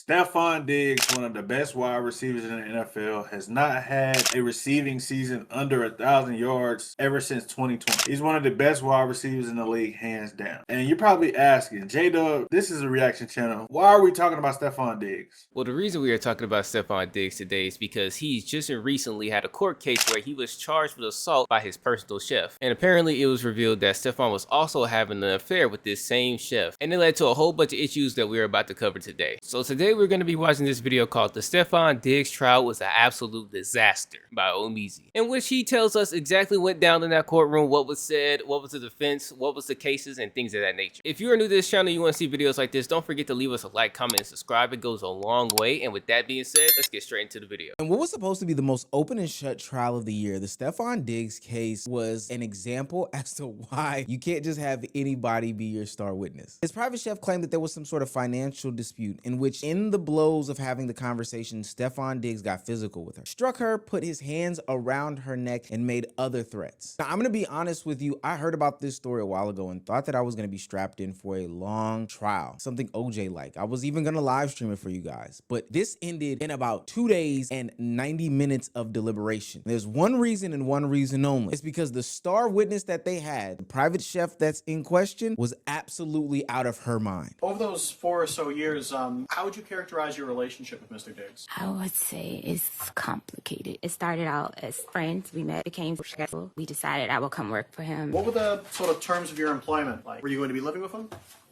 Stefon Diggs, one of the best wide receivers in the NFL, has not had a receiving season under 1,000 yards ever since 2020. He's one of the best wide receivers in the league, hands down. And you're probably asking, J-Dub, this is a reaction channel. Why are we talking about Stefon Diggs? Well, the reason we are talking about Stefon Diggs today is because he's just recently had a court case where he was charged with assault by his personal chef. And apparently it was revealed that Stefon was also having an affair with this same chef. And it led to a whole bunch of issues that we're about to cover today. So today we're going to be watching this video called The Stefon Diggs Trial Was an Absolute Disaster by Omizi, in which he tells us exactly what went down in that courtroom, what was said, what was the defense, what was the cases, and things of that nature. If you are new to this channel, you want to see videos like this, don't forget to leave us a like, comment, and subscribe. It goes a long way. And with that being said, let's get straight into the video. And what was supposed to be the most open and shut trial of the year, the Stefon Diggs case was an example as to why you can't just have anybody be your star witness. His private chef claimed that there was some sort of financial dispute in which, in the blows of having the conversation, Stefon Diggs got physical with her, struck her, put his hands around her neck, and made other threats. Now, I'm gonna be honest with you, I heard about this story a while ago and thought that I was gonna be strapped in for a long trial, something OJ-like. I was even gonna live stream it for you guys, but this ended in about 2 days and 90 minutes of deliberation. There's one reason and one reason only. It's because the star witness that they had, the private chef that's in question, was absolutely out of her mind. Over those 4 or so years, how would you characterize your relationship with Mr. Diggs? I would say it's complicated. It started out as friends. We met, became successful. We decided I would come work for him. What were the sort of terms of your employment like? Were you going to be living with him?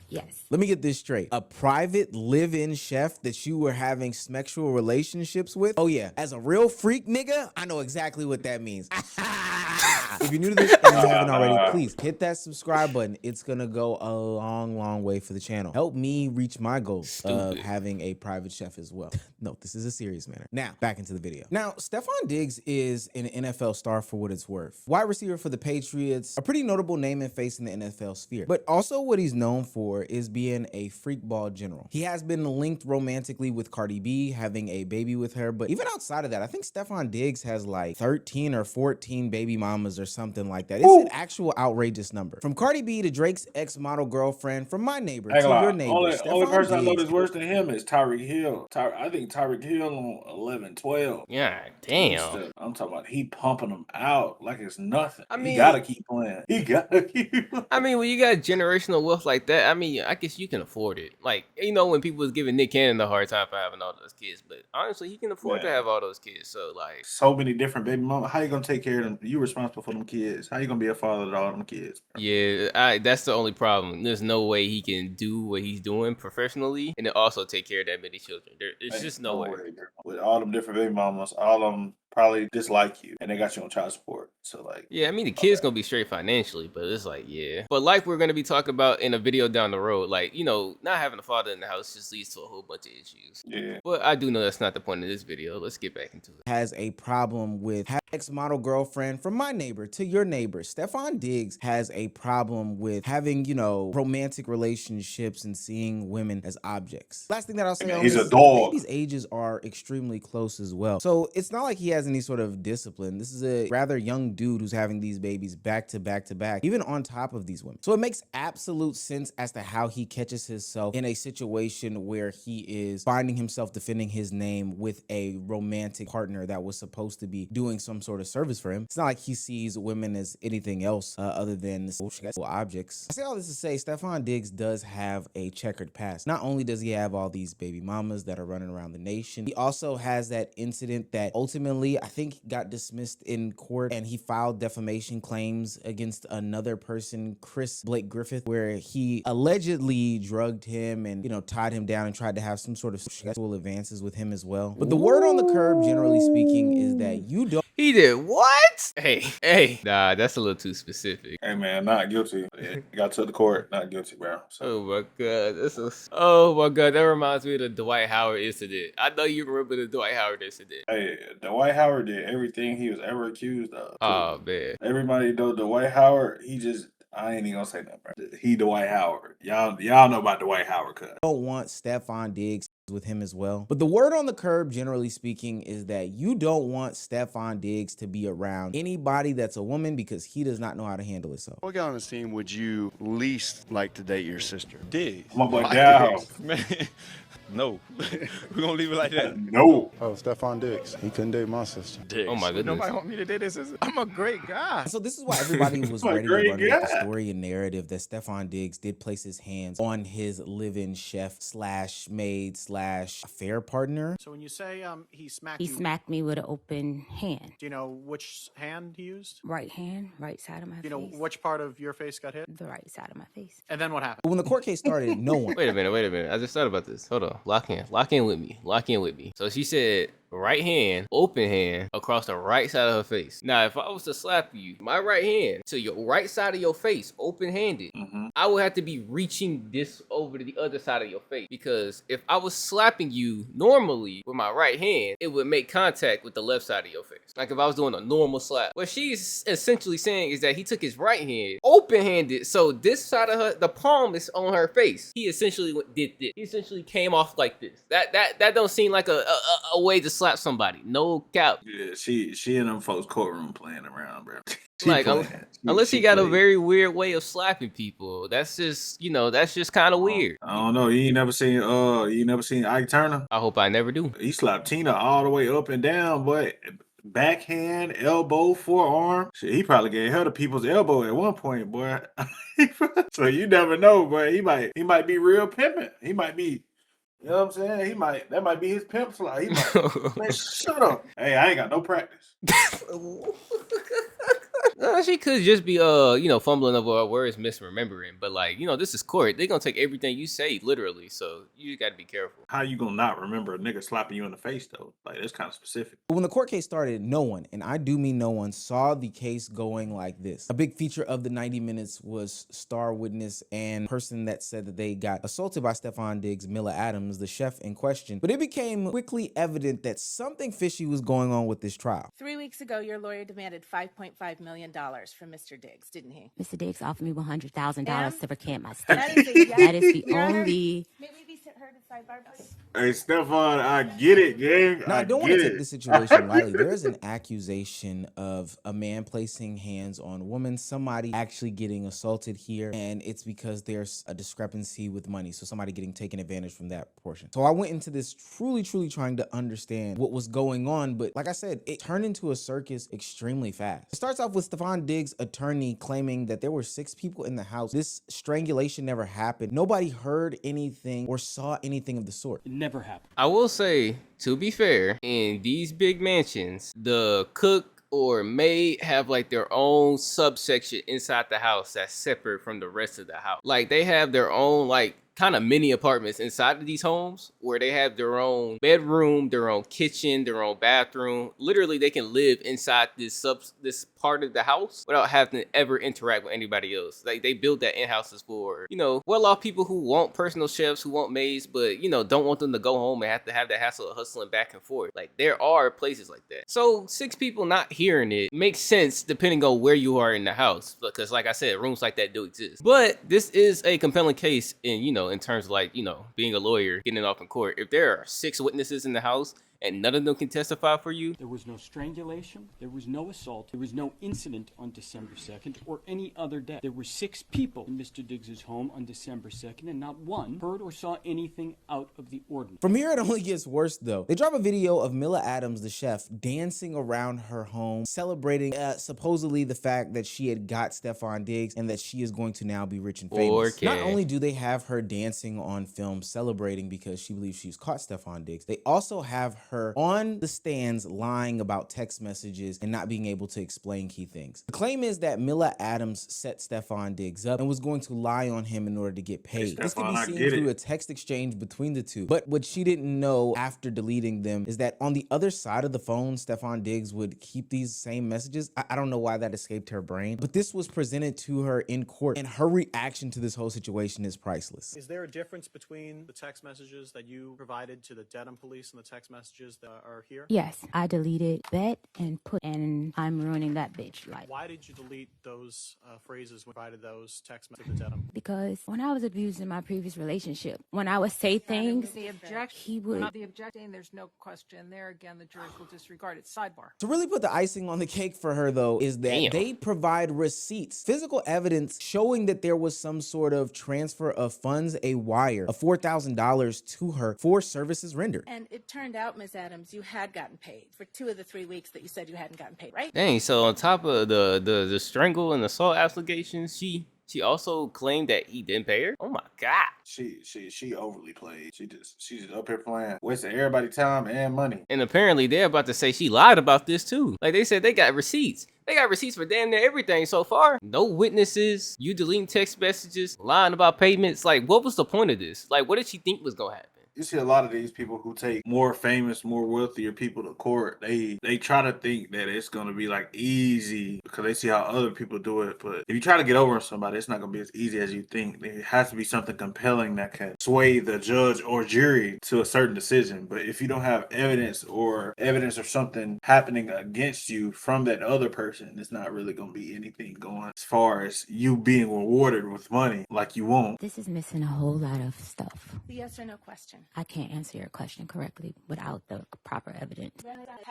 Yes. Let me get this straight. A private live-in chef that you were having sexual relationships with? Oh yeah, as a real freak nigga, I know exactly what that means. If you're new to this and you haven't already, please hit that subscribe button. It's gonna go a long, long way for the channel. Help me reach my goal of having a private chef as well. No, this is a serious matter. Now, back into the video. Now, Stefon Diggs is an NFL star for what it's worth. Wide receiver for the Patriots, a pretty notable name and face in the NFL sphere. But also what he's known for is being a freak ball general. He has been linked romantically with Cardi B, having a baby with her. But even outside of that, I think Stefon Diggs has like 13 or 14 baby mamas or something like that. It's an actual outrageous number. From Cardi B to Drake's ex-model girlfriend, from my neighbor to your neighbor. Only person I know that's worse than him is Tyreek Hill. I think Tyreek Hill on 11, 12. Yeah, damn. I'm talking about he pumping them out like it's nothing. I mean, he gotta keep playing. He gotta keep playing. I mean, when you got generational wealth like that, I mean, I guess you can afford it. Like, you know, when people was giving Nick Cannon a hard time for having all those kids, but honestly, he can afford to have all those kids. So, like, so many different baby mamas. How you gonna take care of them? You responsible for them kids. How you gonna be a father to all them kids? Yeah, that's the only problem. There's no way he can do what he's doing professionally and then also take care of that many children. There's just no way. With all them different baby mamas, all of them probably dislike you and they got you on child support. So like, yeah, I mean, the kid's gonna be straight financially, but it's like, yeah. But like we're gonna be talking about in a video down the road, like, you know, not having a father in the house just leads to a whole bunch of issues. Yeah. But I do know that's not the point of this video. Let's get back into it. Has a problem with ex-model girlfriend, from my neighbor to your neighbor. Stefon Diggs has a problem with having, you know, romantic relationships and seeing women as objects. Last thing that I'll say on he's this, a dog. These ages are extremely close as well. So it's not like he has any sort of discipline. This is a rather young dude who's having these babies back to back to back, even on top of these women. So it makes absolute sense as to how he catches himself in a situation where he is finding himself defending his name with a romantic partner that was supposed to be doing some sort of service for him. It's not like he sees women as anything else other than objects. I say all this to say Stefon Diggs does have a checkered past. Not only does he have all these baby mamas that are running around the nation, he also has that incident that ultimately I think got dismissed in court, and he filed defamation claims against another person, Blake Griffith, where he allegedly drugged him and, you know, tied him down and tried to have some sort of sexual advances with him as well. But the word on the curb, generally speaking, is that you don't. He did what? Hey, nah, that's a little too specific. Hey man, not guilty. Yeah, got to the court, not guilty, bro. So. Oh my god, oh my god, that reminds me of the Dwight Howard incident. I know you remember the Dwight Howard incident. Hey, Dwight Howard did everything he was ever accused of. Oh man, everybody knows Dwight Howard. I ain't even gonna say that, bro. He Dwight Howard. Y'all know about Dwight Howard cut. Don't want Stefon Diggs with him as well. But the word on the curb, generally speaking, is that you don't want Stefon Diggs to be around anybody that's a woman because he does not know how to handle himself. What guy on this team would you least like to date your sister? Diggs. My boy Dow. Man, no. We're gonna leave it like that. No. Oh, Stefon Diggs. He couldn't date my sister. Diggs. Oh my goodness. Nobody want me to date this. I'm a great guy. So this is why everybody was My ready to great run with the guy. story and narrative that Stefon Diggs did place his hands on his live-in chef slash maid slash affair partner. So when you say he smacked He you, smacked me with an open hand. do you know which hand he used? Right hand, right side of my Do you know face. which part of your face got hit? The right side of my face. And then what happened? But when the court case started, no one. Wait a minute. I just thought about this. Hold on. Lock in with me. So she said right hand, open hand, across the right side of her face. Now, if I was to slap you, my right hand to your right side of your face, open-handed, I would have to be reaching this over to the other side of your face. Because if I was slapping you normally with my right hand, it would make contact with the left side of your face. Like if I was doing a normal slap. What she's essentially saying is that he took his right hand, open-handed, so this side of her, the palm is on her face. He essentially did this. He essentially came off like this. That don't seem like a way to slap somebody. No cap. Yeah, she in them folks' courtroom playing around, bro. She Like playing. unless She he got a playing. very weird way of slapping people. That's just, that's just kind of weird. I don't know. You ain't never seen Ike Turner? I hope I never do. He slapped Tina all the way up and down, but backhand, elbow, forearm. Shit, he probably gave her the people's elbow at one point, boy. So you never know, boy. He might be real pimping. He might be, you know what I'm saying? That might be his pimp slap. He might, man, shut up. Hey, I ain't got no practice. She could just be fumbling over her words, misremembering. But this is court. They gonna take everything you say literally. So you gotta be careful. How you gonna not remember a nigga slapping you in the face though? Like that's kind of specific. But when the court case started, no one, and I do mean no one, saw the case going like this. A big feature of the 90 minutes was star witness and person that said that they got assaulted by Stefon Diggs, Mila Adams, the chef in question. But it became quickly evident that something fishy was going on with this trial. 3 weeks ago, your lawyer demanded $5.5 million from Mr. Diggs, didn't he? Mr. Diggs offered me $100,000 Ma'am? to recant my That statement. is a yes. That is the Your Honor, only. May we be heard at sidebar, please? Hey, Stefon, I get it, gang. Now, I don't want to take this situation lightly. There is an accusation of a man placing hands on a woman, somebody actually getting assaulted here, and it's because there's a discrepancy with money, so somebody getting taken advantage from that portion. So I went into this truly trying to understand what was going on, but like I said, it turned into a circus extremely fast. It starts off with Stefon Diggs' attorney claiming that there were 6 people in the house. This strangulation never happened. Nobody heard anything or saw anything of the sort. Never happened. I will say, to be fair, in these big mansions, the cook or maid have like their own subsection inside the house that's separate from the rest of the house. Like they have their own kind of mini apartments inside of these homes where they have their own bedroom, their own kitchen, their own bathroom. Literally, they can live inside this part of the house without having to ever interact with anybody else. Like they build that in houses for, well-off people who want personal chefs, who want maids, but don't want them to go home and have to have that hassle of hustling back and forth. Like there are places like that. So 6 people not hearing it makes sense depending on where you are in the house. Because like I said, rooms like that do exist. But this is a compelling case in terms of being a lawyer, getting it off in court. If there are 6 witnesses in the house and none of them can testify for you. There was no strangulation. There was no assault. There was no incident on December 2nd or any other day. There were 6 people in Mr. Diggs' home on December 2nd, and not one heard or saw anything out of the ordinary. From here, it only gets worse, though. They drop a video of Mila Adams, the chef, dancing around her home, celebrating supposedly the fact that she had got Stefon Diggs and that she is going to now be rich and famous. Okay. Not only do they have her dancing on film, celebrating because she believes she's caught Stefon Diggs, they also have her on the stands lying about text messages and not being able to explain key things. The claim is that Mila Adams set Stefon Diggs up and was going to lie on him in order to get paid. This could be seen through a text exchange between the two. But what she didn't know after deleting them is that on the other side of the phone, Stefon Diggs would keep these same messages. I don't know why that escaped her brain, but this was presented to her in court, and her reaction to this whole situation is priceless. Is there a difference between the text messages that you provided to the Dedham police and the text messages messages that are here? Yes, I deleted bet and I'm ruining that bitch life. Why did you delete those phrases when you provided those text messages at him? Because when I was abused in my previous relationship, when I would say things, The objection, he would. not the objecting. There's no question there. Again, the jurors will disregard it. Sidebar. To really put the icing on the cake for her, though, is that Damn. they provide receipts, physical evidence showing that there was some sort of transfer of funds, a wire of $4,000 to her for services rendered. And it turned out, Ms. Adams, you had gotten paid for 2 of the 3 weeks that you said you hadn't gotten paid, right? Dang, so on top of the strangle and assault allegations, she also claimed that he didn't pay her. Oh my god. She overly played. She's just up here playing, wasting everybody's time and money. And apparently they're about to say she lied about this too. Like they said they got receipts. They got receipts for damn near everything so far. No witnesses, you deleting text messages, lying about payments. Like, what was the point of this? Like, what did she think was gonna happen? You see a lot of these people who take more famous, more wealthier people to court. They try to think that it's gonna be like easy because they see how other people do it. But if you try to get over on somebody, it's not gonna be as easy as you think. There has to be something compelling that can sway the judge or jury to a certain decision. But if you don't have evidence or something happening against you from that other person, it's not really gonna be anything going as far as you being rewarded with money like you want. This is missing a whole lot of stuff. The yes or no question. I can't answer your question correctly without the proper evidence.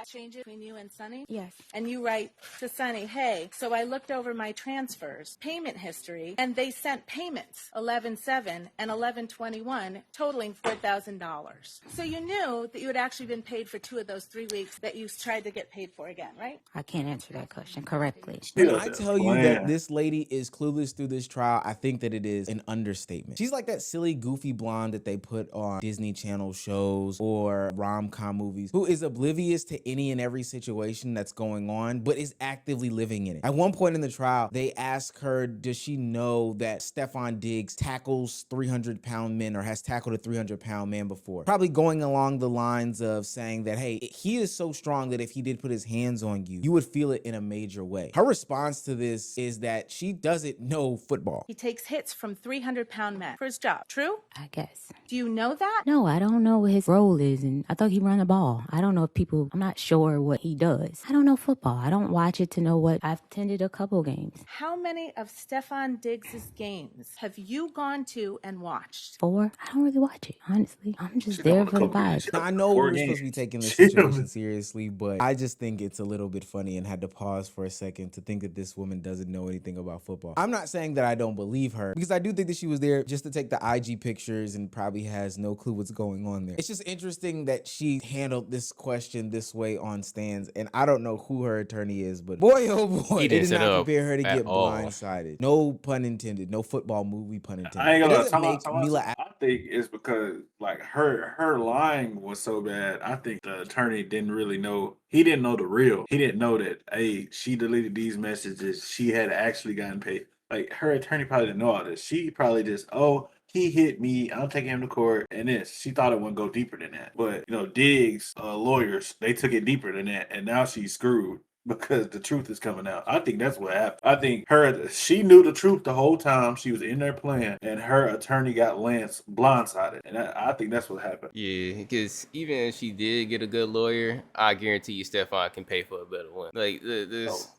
Change it between you and Sonny? Yes. And you write to Sonny, hey, so I looked over my transfers, payment history, and they sent payments 11/7 and 11/21, totaling $4,000. So you knew that you had actually been paid for 2 of those 3 weeks that you tried to get paid for again, right? I can't answer that question correctly. When I tell you that this lady is clueless through this trial, I think that it is an understatement. She's like that silly, goofy blonde that they put on Disney Channel shows or rom-com movies, who is oblivious to any and every situation that's going on, but is actively living in it. At one point in the trial, they ask her, does she know that Stefon Diggs tackles 300-pound men or has tackled a 300-pound man before? Probably going along the lines of saying that, hey, he is so strong that if he did put his hands on you, you would feel it in a major way. Her response to this is that she doesn't know football. He takes hits from 300-pound men for his job. True? I guess. Do you know that? No, I don't know what his role is, and I thought he run the ball. I don't know if people, I'm not sure what he does. I don't know football. I don't watch it to know what. I've attended a couple games. How many of Stefon Diggs' games have you gone to and watched? 4? I don't really watch it, honestly. I'm just there for the vibes. Now, I know we're supposed to be taking this situation seriously, but I just think it's a little bit funny and had to pause for a second to think that this woman doesn't know anything about football. I'm not saying that I don't believe her, because I do think that she was there just to take the IG pictures and probably has no clue what's going on there. It's just interesting that she handled this question this way on stands, and I don't know who her attorney is, but boy, oh boy, He they didn't did set not up prepare her to at get all. blindsided. No pun intended. No football movie pun intended. I ain't It gonna doesn't make Mila. I think it's because like her lying was so bad. I think the attorney didn't really know. He didn't know the real. He didn't know that, hey, she deleted these messages. She had actually gotten paid. Like her attorney probably didn't know all this. She probably just, oh, he hit me, I'm taking him to court, and this. She thought it wouldn't go deeper than that. But, Diggs, lawyers, they took it deeper than that, and now she's screwed because the truth is coming out. I think that's what happened. I think she knew the truth the whole time. She was in there playing, and her attorney got Lance blindsided, and I think that's what happened. Yeah, because even if she did get a good lawyer, I guarantee you Stefon can pay for a better one.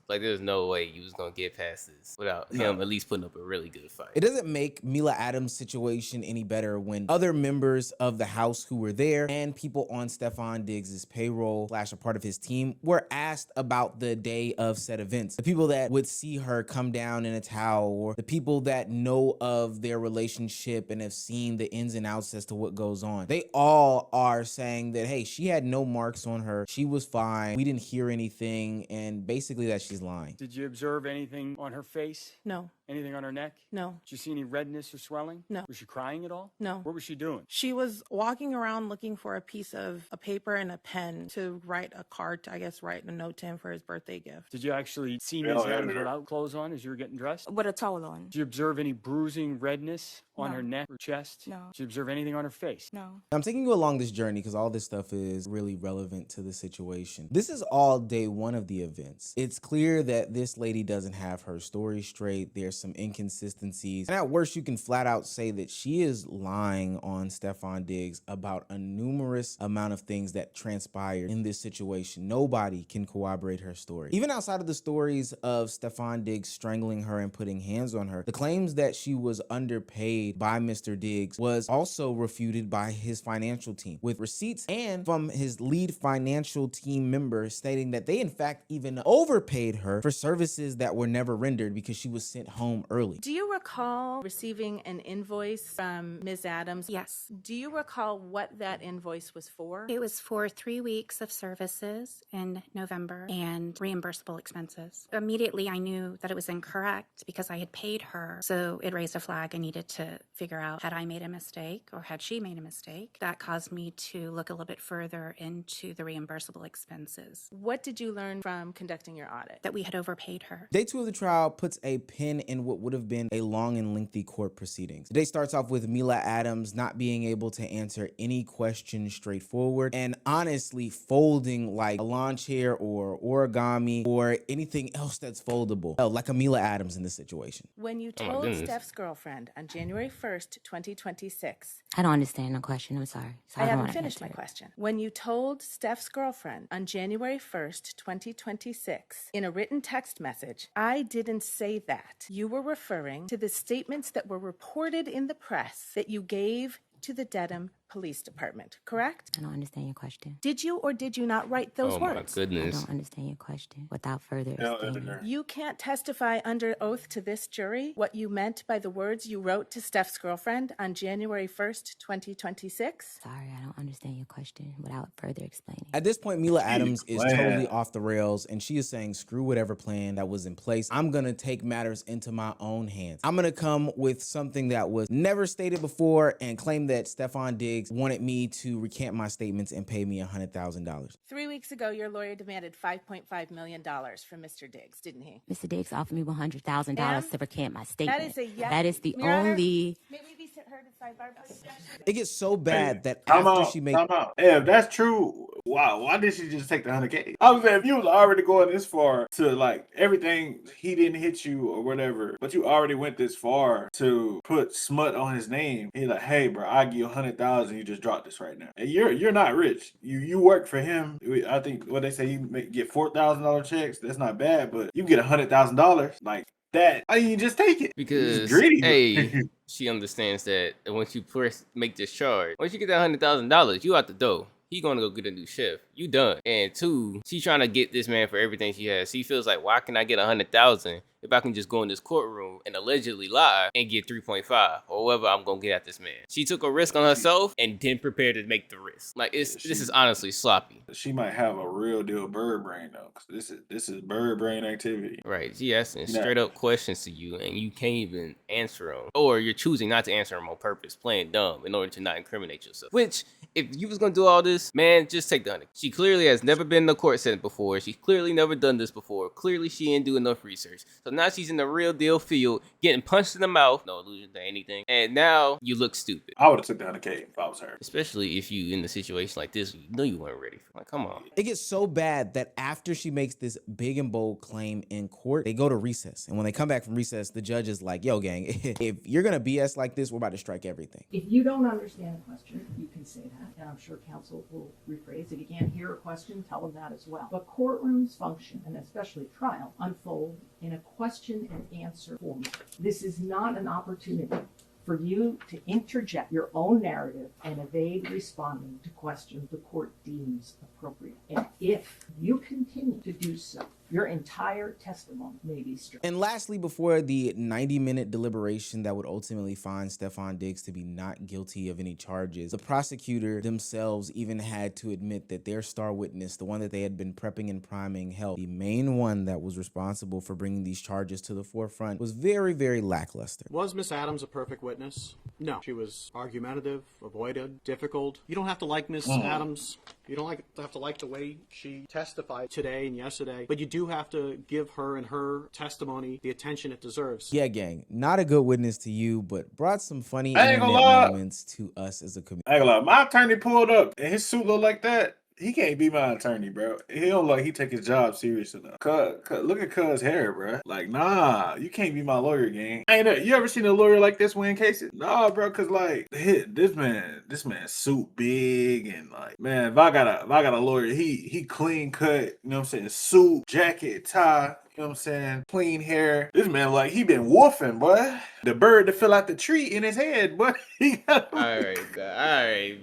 There's no way you was gonna get past this without him at least putting up a really good fight. It doesn't make Mila Adams' situation any better when other members of the House who were there and people on Stefon Diggs' payroll / a part of his team were asked about the day of said events. The people that would see her come down in a towel, or the people that know of their relationship and have seen the ins and outs as to what goes on. They all are saying that, hey, she had no marks on her. She was fine. We didn't hear anything. And basically that she's lying. Did you observe anything on her face? No. Anything on her neck? No. Did you see any redness or swelling? No. Was she crying at all? No. What was she doing? She was walking around looking for a piece of a paper and a pen to write a card, write a note to him for his birthday gift. Did you actually see Ms. Adams without clothes on as you were getting dressed? With a towel on. Did you observe any bruising, redness on No. her neck or chest? No. Did you observe anything on her face? No. I'm taking you along this journey because all this stuff is really relevant to the situation. This is all day one of the events. It's clear that this lady doesn't have her story straight. There's there's some inconsistencies. And at worst, you can flat out say that she is lying on Stefon Diggs about a numerous amount of things that transpired in this situation. Nobody can corroborate her story. Even outside of the stories of Stefon Diggs strangling her and putting hands on her, the claims that she was underpaid by Mr. Diggs was also refuted by his financial team, with receipts and from his lead financial team member stating that they in fact even overpaid her for services that were never rendered because she was sent home early. Do you recall receiving an invoice from Ms. Adams? Yes. Do you recall what that invoice was for? It was for 3 weeks of services in November and reimbursable expenses. Immediately, I knew that it was incorrect because I had paid her. So it raised a flag. I needed to figure out, had I made a mistake or had she made a mistake? That caused me to look a little bit further into the reimbursable expenses. What did you learn from conducting your audit? That we had overpaid her. Day 2 of the trial puts a pin in what would have been a long and lengthy court proceedings. The day starts off with Mila Adams not being able to answer any question straightforward and honestly folding like a lawn chair or origami or anything else that's foldable. Oh, like a Mila Adams in this situation. When you Oh my told goodness. Steph's girlfriend on January 1st, 2026, I don't understand the question. I'm sorry. So I don't haven't wanna finished my answer it. question. When you told Steph's girlfriend on January 1st, 2026, in a written text message, I didn't say that, you were referring to the statements that were reported in the press that you gave to the Dedham Police Department, correct? I don't understand your question. Did you or did you not write those Oh my words? I goodness. don't understand your question without further Hell, explaining. editor. You can't testify under oath to this jury what you meant by the words you wrote to Steph's girlfriend on January 1st, 2026? Sorry, I don't understand your question without further explaining. At this point, Mila Adams is plan. totally off the rails and she is saying, screw whatever plan that was in place. I'm gonna take matters into my own hands. I'm gonna come with something that was never stated before and claim that Stefon Diggs wanted me to recant my statements and pay me $100,000. 3 weeks ago, your lawyer demanded $5.5 million from Mr. Diggs, didn't he? Mr. Diggs offered me $100,000 Ma'am, to recant my statement. That is a yes. That is the Your Honor, only. May we be heard at sidebar, please? It gets so bad that Time after out, she makes time out. Yeah, if that's true, why did she just take the 100K? I was saying, if you was already going this far to like everything, he didn't hit you or whatever, but you already went this far to put smut on his name. He's like, hey, bro, I give you 100,000. You just dropped this right now. And you're not rich. You work for him. I think what they say, you get $4,000 checks. That's not bad, but you get $100,000 like that. I mean, you just take it. You're Because just greedy. A, she understands that once you first make this charge, once you get that $100,000, you out the door. He gonna go get a new shift. You done. And 2, she's trying to get this man for everything she has. She feels like, why can I get 100,000 if I can just go in this courtroom and allegedly lie and get 3.5 or whatever I'm gonna get at this man? She took a risk on herself and didn't prepare to make the risk. Like this is honestly sloppy. She might have a real deal bird brain though, 'cause this is bird brain activity. Right, she asking Yeah. straight up questions to you and you can't even answer them. Or you're choosing not to answer them on purpose, playing dumb in order to not incriminate yourself. Which, if you was gonna do all this, man, just take the 100. She clearly has never been in a court setting before. She's clearly never done this before. Clearly she didn't do enough research. So now she's in the real deal field, getting punched in the mouth, no allusion to anything. And now you look stupid. I would have took the 100K if I was her. Especially if you in a situation like this, you know you weren't ready for. Like, come on. It gets so bad that after she makes this big and bold claim in court, they go to recess. And when they come back from recess, the judge is like, yo, gang, if you're going to BS like this, we're about to strike everything. If you don't understand a question, you can say that, and I'm sure counsel will rephrase. If you can't hear a question, tell them that as well. But courtrooms function, and especially trial, unfold in a question and answer format. This is not an opportunity for you to interject your own narrative and evade responding to questions the court deems appropriate. And if you continue to do so, your entire testimony may be struck. And lastly, before the 90-minute deliberation that would ultimately find Stefon Diggs to be not guilty of any charges, the prosecutor themselves even had to admit that their star witness, the one that they had been prepping and priming, hell, the main one that was responsible for bringing these charges to the forefront, was very, very lackluster. Was Miss Adams a perfect witness? No. She was argumentative, avoided, difficult. You don't have to like Miss Adams. You don't have to like the way she testified today and yesterday, but you do have to give her and her testimony the attention it deserves. Yeah, gang, not a good witness to you, but brought some funny I ain't internet gonna lie. moments to us as a community. I ain't gonna lie, my attorney pulled up and his suit looked like that. he can't be my attorney, bro. He don't he take his job serious enough. Look at Cuz hair, bro. Like, nah, you can't be my lawyer, gang. You ever seen a lawyer like this win cases? Nah, bro, cause like this man suit big and like, man, if I got a lawyer, he clean cut, you know what I'm saying? Suit, jacket, tie. You know what I'm saying? Clean hair. This man, like, he been woofing, boy. The bird to fill out the tree in his head, boy. He got All right,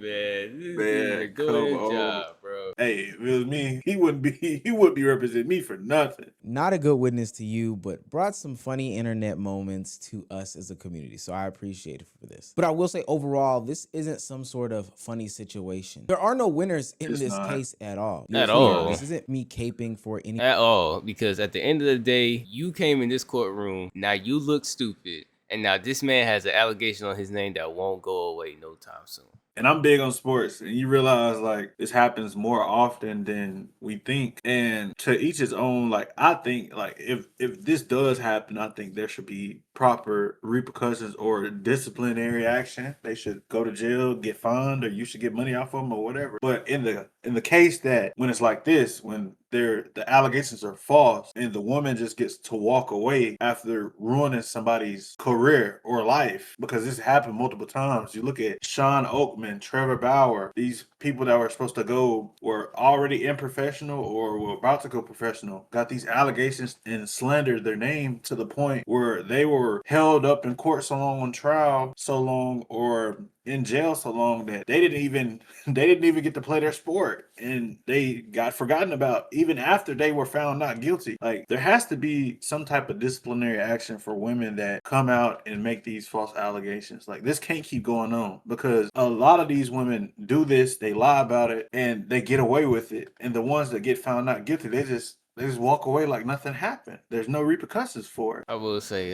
man. This Man, dude come doing his on. job, bro. Hey, if it was me, he wouldn't be representing me for nothing. Not a good witness to you, but brought some funny internet moments to us as a community. So I appreciate it for this. But I will say overall, this isn't some sort of funny situation. There are no winners in It's this not. case at all. At You're clear. all. This isn't me caping for any. At all, because at the end of the day, you came in this courtroom, now you look stupid, and now this man has an allegation on his name that won't go away no time soon. And I'm big on sports, and you realize like this happens more often than we think. And to each his own. Like, I think like if this does happen, I think there should be proper repercussions or disciplinary action. They should go to jail, get fined, or you should get money off of them or whatever. But in the case that when it's like this, when the allegations are false and the woman just gets to walk away after ruining somebody's career or life, because this happened multiple times. You look at Sean Oakman, Trevor Bauer, these people that were supposed to go were already in professional or were about to go professional, got these allegations and slandered their name to the point where they were held up in court so long, on trial so long, or in jail so long that they didn't even get to play their sport, and they got forgotten about even after they were found not guilty. Like, there has to be some type of disciplinary action for women that come out and make these false allegations. Like, this can't keep going on, because a lot of these women do this, they lie about it, and they get away with it. And the ones that get found not guilty, they just walk away like nothing happened. There's no repercussions for it. I will say,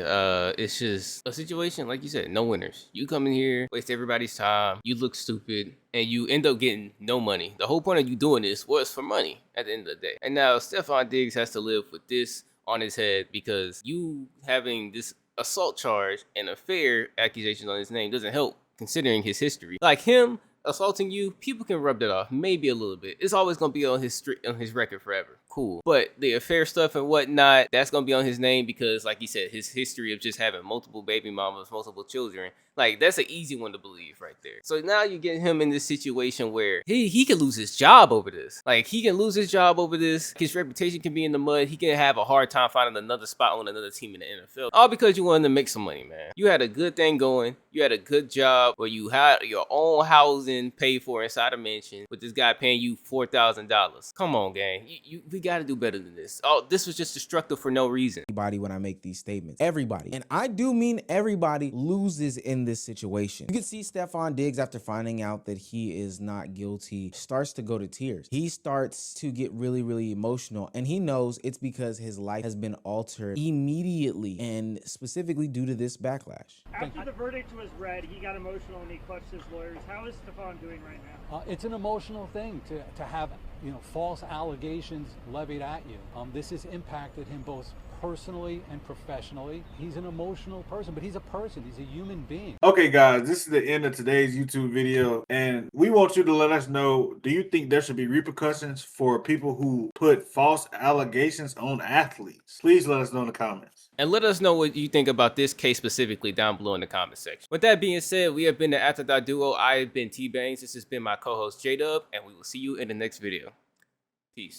it's just a situation, like you said, no winners. You come in here, waste everybody's time, you look stupid, and you end up getting no money. The whole point of you doing this was for money at the end of the day. And now Stefon Diggs has to live with this on his head, because you having this assault charge and affair accusations on his name doesn't help, considering his history. Like, him assaulting you, people can rub that off maybe a little bit. It's always gonna be on his record forever. Cool. But the affair stuff and whatnot, that's gonna be on his name, because, like he said, his history of just having multiple baby mamas, multiple children, like, that's an easy one to believe right there. So now you get him in this situation where he can lose his job over this. Like, he can lose his job over this. His reputation can be in the mud. He can have a hard time finding another spot on another team in the NFL. All because you wanted to make some money, man. You had a good thing going. You had a good job where you had your own housing paid for inside a mansion, with this guy paying you $4,000. Come on, gang. We got to do better than this. Oh, this was just destructive for no reason. Everybody, when I make these statements, everybody, and I do mean everybody, loses in this situation. You can see Stefon Diggs, after finding out that he is not guilty, starts to go to tears. He starts to get really, really emotional, and he knows it's because his life has been altered immediately, and specifically due to this backlash. After the verdict was read, he got emotional and he clutched his lawyers. How is Stefon doing right now? It's an emotional thing to have, false allegations levied at you. This has impacted him both personally and professionally. He's an emotional person, but he's a person. He's a human being. Okay, guys, this is the end of today's YouTube video, and we want you to let us know, do you think there should be repercussions for people who put false allegations on athletes? Please let us know in the comments. And let us know what you think about this case specifically down below in the comment section. With that being said, we have been the Afterthought Duo. I have been T-Bangs. This has been my co-host J-Dub, and we will see you in the next video. Peace.